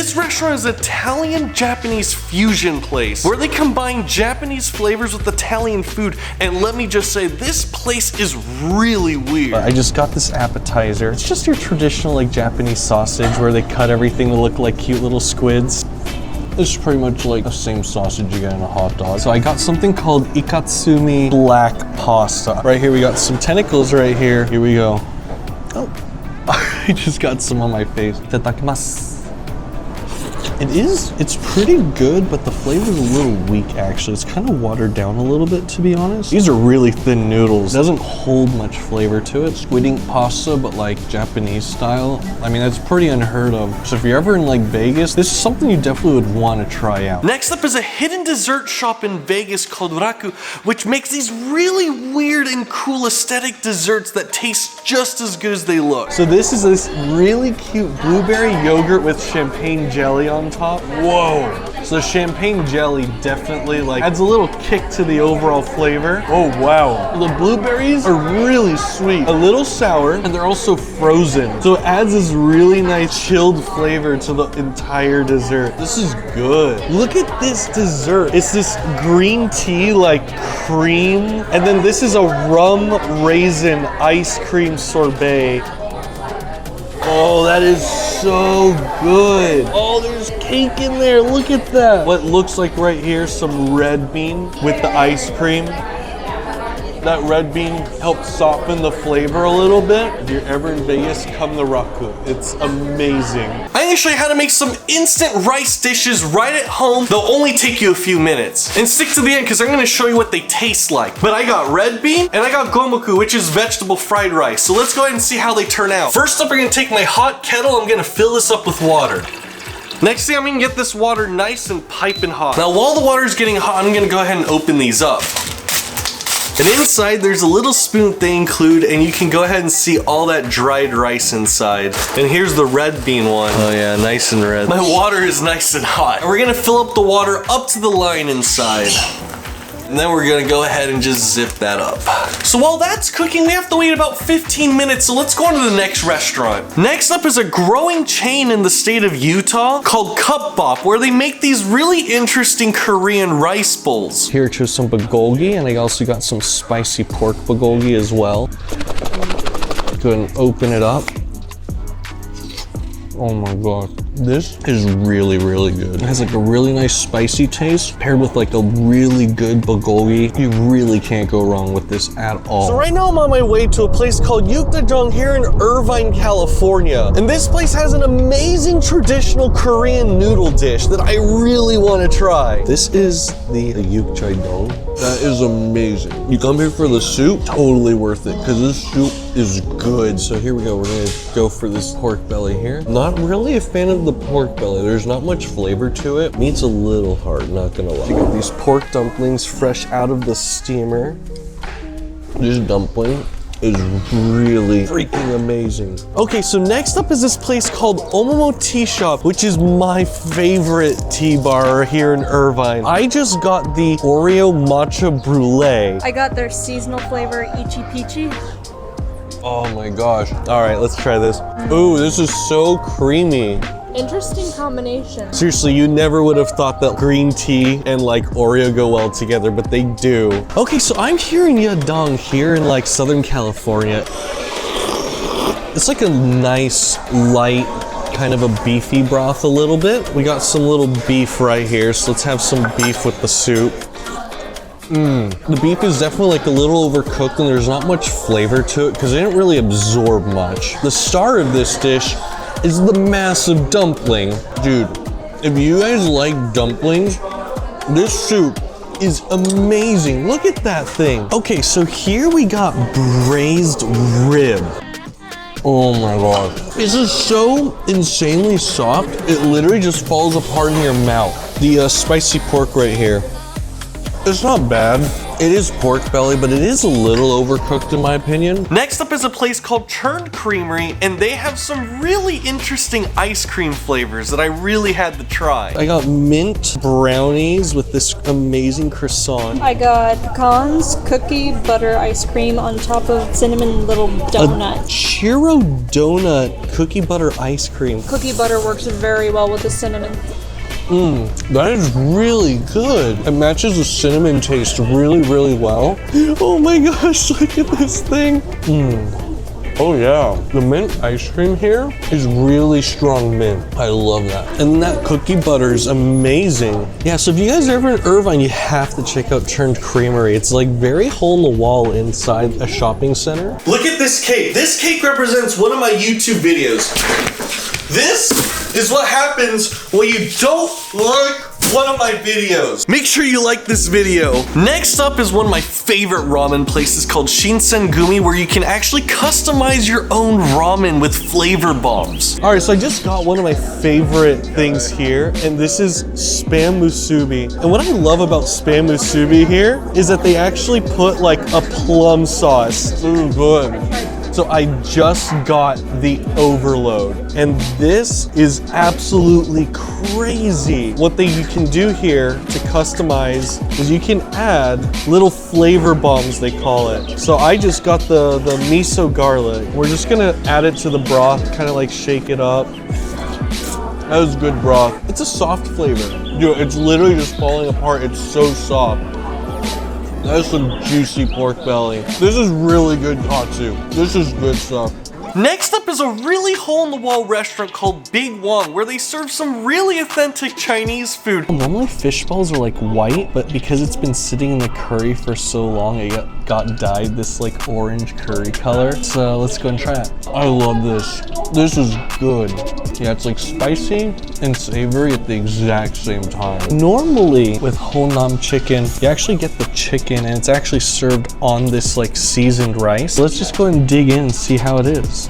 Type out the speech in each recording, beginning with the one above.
This restaurant is an Italian-Japanese fusion place where they combine Japanese flavors with Italian food, and let me just say, this place is really weird. I just got this appetizer. It's just your traditional like Japanese sausage where they cut everything to look like cute little squids. This is pretty much like the same sausage you get in a hot dog. So I got something called ikatsumi black pasta. Right here we got some tentacles right here. Here we go. Oh, I just got some on my face. Itadakimasu. It's pretty good, but the flavor is a little weak actually. It's kind of watered down a little bit, to be honest. These are really thin noodles. It doesn't hold much flavor to it. Squid ink pasta, but like Japanese style. I mean, that's pretty unheard of. So if you're ever in like Vegas, this is something you definitely would want to try out. Next up is a hidden dessert shop in Vegas called Raku, which makes these really weird and cool aesthetic desserts that taste just as good as they look. So this is this really cute blueberry yogurt with champagne jelly on top. Whoa. So champagne jelly definitely like adds a little kick to the overall flavor. Oh wow. The blueberries are really sweet, a little sour, and they're also frozen. So it adds this really nice chilled flavor to the entire dessert. This is good. Look at this dessert. It's this green tea like cream, and then this is a rum raisin ice cream sorbet. Oh, that is so good. Oh, there's cake in there. Look at that. What looks like right here, some red bean with the ice cream. That red bean helps soften the flavor a little bit. If you're ever in Vegas, come to Raku. It's amazing. I'm gonna show you how to make some instant rice dishes right at home. They'll only take you a few minutes. And stick to the end because I'm gonna show you what they taste like. But I got red bean and I got gomoku, which is vegetable fried rice. So let's go ahead and see how they turn out. First up, I'm gonna take my hot kettle. I'm gonna fill this up with water. Next thing, I'm gonna get this water nice and piping hot. Now, while the water is getting hot, I'm gonna go ahead and open these up. And inside, there's a little spoon they include, and you can go ahead and see all that dried rice inside. And here's the red bean one. Oh yeah, nice and red. My water is nice and hot. And we're gonna fill up the water up to the line inside. And then we're gonna go ahead and just zip that up. So while that's cooking, we have to wait about 15 minutes, so let's go on to the next restaurant. Next up is a growing chain in the state of Utah called Cupbop, where they make these really interesting Korean rice bowls. Here to some bulgogi, and I also got some spicy pork bulgogi as well. Go ahead and open it up. Oh my god. This is really, really good. It has like a really nice spicy taste paired with like a really good bulgogi. You really can't go wrong with this at all. So right now I'm on my way to a place called Yukta Dong here in Irvine, California. And this place has an amazing traditional Korean noodle dish that I really want to try. This is the Yuk Dae Jang. That is amazing. You come here for the soup, totally worth it because this soup is good. So here we go. We're gonna go for this pork belly here. Not really a fan of the pork belly. There's not much flavor to it. Meat's a little hard, not gonna lie. You got these pork dumplings fresh out of the steamer. This dumpling is really freaking amazing. Okay, so next up is this place called OMOMO Tea Shop, which is my favorite tea bar here in Irvine. I just got the Oreo matcha brulee. I got their seasonal flavor, Ichi Peachy. Oh my gosh. All right, let's try this. Ooh, this is so creamy. Interesting combination. Seriously, you never would have thought that green tea and like Oreo go well together, but they do. Okay, so I'm here in Yukta Dong here in like Southern California. It's like a nice, light, kind of a beefy broth a little bit. We got some little beef right here, so let's have some beef with the soup. The beef is definitely like a little overcooked and there's not much flavor to it because they didn't really absorb much. The star of this dish is the massive dumpling. Dude, if you guys like dumplings, this soup is amazing. Look at that thing. Okay, so here we got braised rib. Oh my god. This is so insanely soft, it literally just falls apart in your mouth. The spicy pork right here. It's not bad. It is pork belly, but it is a little overcooked in my opinion. Next up is a place called Churned Creamery, and they have some really interesting ice cream flavors that I really had to try. I got mint brownies with this amazing croissant. I got pecans, cookie, butter, ice cream on top of cinnamon little donut. Churro donut cookie butter ice cream. Cookie butter works very well with the cinnamon. That is really good. It matches the cinnamon taste really, really well. Oh my gosh, look at this thing. Oh yeah, the mint ice cream here is really strong mint. I love that. And that cookie butter is amazing. Yeah, so if you guys are ever in Irvine, you have to check out Churned Creamery. It's like very hole in the wall inside a shopping center. Look at this cake. This cake represents one of my YouTube videos. This is what happens when you don't like one of my videos. Make sure you like this video. Next up is one of my favorite ramen places called Shin-Sen-Gumi, where you can actually customize your own ramen with flavor bombs. All right, so I just got one of my favorite things here, and this is Spam Musubi. And what I love about Spam Musubi here is that they actually put like a plum sauce. Ooh, good. So I just got the overload, and this is absolutely crazy. What you can do here to customize is you can add little flavor bombs, they call it. So I just got the miso garlic. We're just gonna add it to the broth, kind of like shake it up. That was good broth. It's a soft flavor. Dude, it's literally just falling apart. It's so soft. That is some juicy pork belly. This is really good katsu. This is good stuff. Next up is a really hole-in-the-wall restaurant called Big Wong, where they serve some really authentic Chinese food. Normally fish balls are like white, but because it's been sitting in the curry for so long, it got dyed this like orange curry color. So let's go and try it. I love this. This is good. Yeah, it's like spicy and savory at the exact same time. Normally with Honam chicken, you actually get the chicken and it's actually served on this like seasoned rice. So let's just go and dig in and see how it is.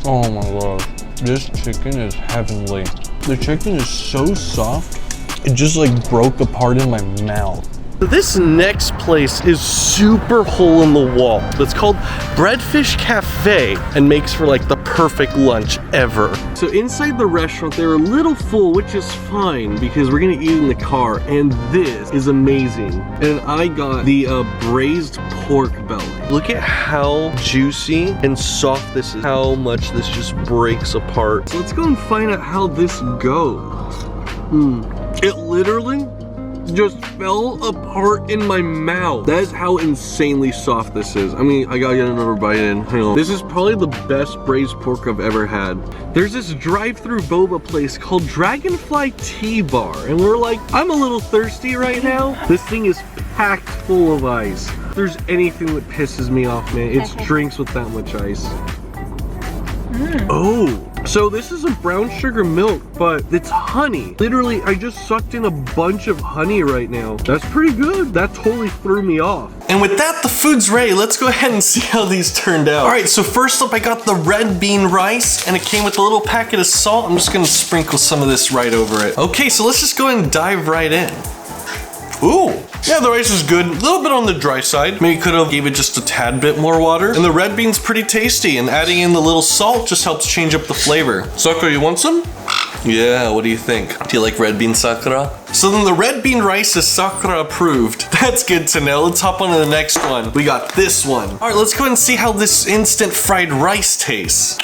Oh my god, this chicken is heavenly. The chicken is so soft, it just like broke apart in my mouth. This next place is super hole in the wall. It's called BreadFish Cafe and makes for like the perfect lunch ever. So inside the restaurant, they're a little full, which is fine because we're gonna eat in the car, and this is amazing. And I got the braised pork belly. Look at how juicy and soft this is, how much this just breaks apart. So let's go and find out how this goes. It literally just fell apart in my mouth. That is how insanely soft this is. I mean, I gotta get another bite in. Hang on. This is probably the best braised pork I've ever had. There's this drive-through boba place called Dragonfly Tea Bar, and we're like, I'm a little thirsty right now. This thing is packed full of ice. If there's anything that pisses me off, man, it's drinks with that much ice. Oh. So this is a brown sugar milk, but it's honey. Literally, I just sucked in a bunch of honey right now. That's pretty good. That totally threw me off. And with that, the food's ready. Let's go ahead and see how these turned out. All right, so first up, I got the red bean rice, and it came with a little packet of salt. I'm just gonna sprinkle some of this right over it. Okay, so let's just go ahead and dive right in. Ooh, yeah, the rice is good. A little bit on the dry side. Maybe could have gave it just a tad bit more water. And the red bean's pretty tasty, and adding in the little salt just helps change up the flavor. Sakura, you want some? Yeah, what do you think? Do you like red bean, Sakura? So then the red bean rice is Sakura approved. That's good to know. Let's hop on to the next one. We got this one. All right, let's go ahead and see how this instant fried rice tastes.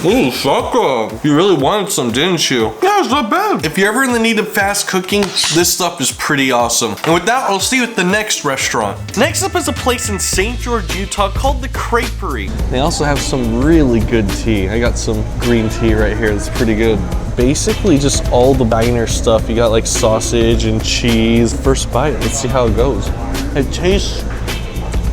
Ooh, Sakura, you really wanted some, didn't you? Yeah, it's not bad. If you're ever in the need of fast cooking, this stuff is pretty awesome. And with that, I'll see you at the next restaurant. Next up is a place in St. George, Utah called the Creperie. They also have some really good tea. I got some green tea right here that's pretty good. Basically just all the diner stuff. You got like sausage and cheese. First bite, let's see how it goes. It tastes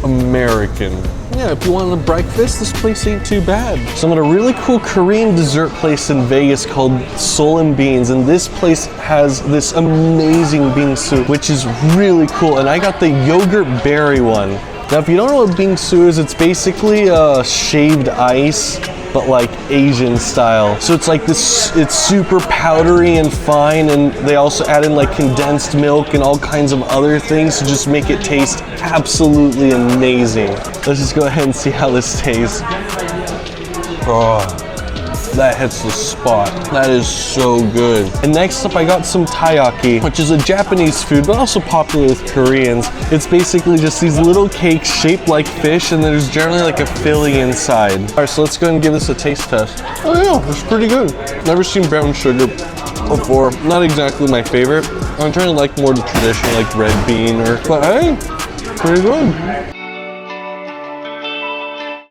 American. Yeah, if you want a breakfast, this place ain't too bad. So I'm at a really cool Korean dessert place in Vegas called Soul and Beans, and this place has this amazing bingsu, which is really cool, and I got the yogurt berry one. Now, if you don't know what bingsu is, it's basically shaved ice but like Asian style. So it's like this, it's super powdery and fine, and they also add in like condensed milk and all kinds of other things to just make it taste absolutely amazing. Let's just go ahead and see how this tastes. Oh, that hits the spot. That is so good. And next up, I got some taiyaki, which is a Japanese food, but also popular with Koreans. It's basically just these little cakes shaped like fish, and there's generally like a filling inside. All right, so let's go ahead and give this a taste test. Oh yeah, it's pretty good. Never seen brown sugar before. Not exactly my favorite. I'm trying to like more the traditional like red bean, but hey, pretty good.